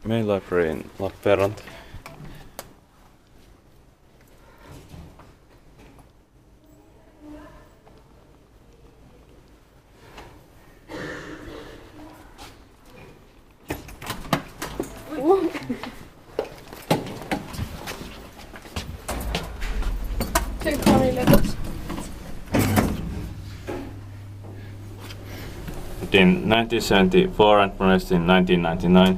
Main library in Lappeenranta. In 1974 and pronounced in 1999,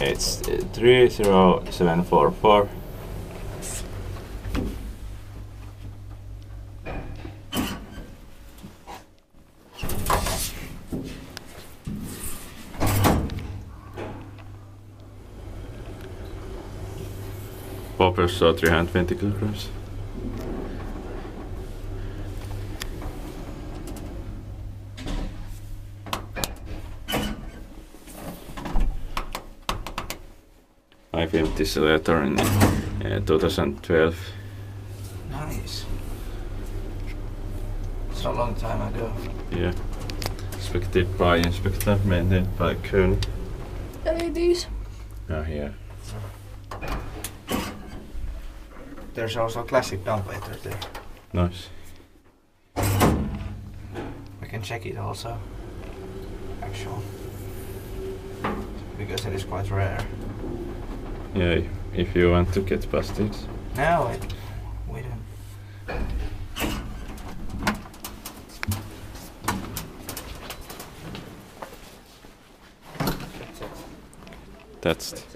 it's 30744. Poppers saw 320 kilograms. I filmed this later in 2012. Nice. So long time ago. Yeah. Inspected by inspector, maintained by Kone. LEDs. Oh, yeah. There's also classic dumbwaiter there. Nice. We can check it also. Actually. Because it is quite rare. Yeah, if you want to get past it. No, we don't. That's it.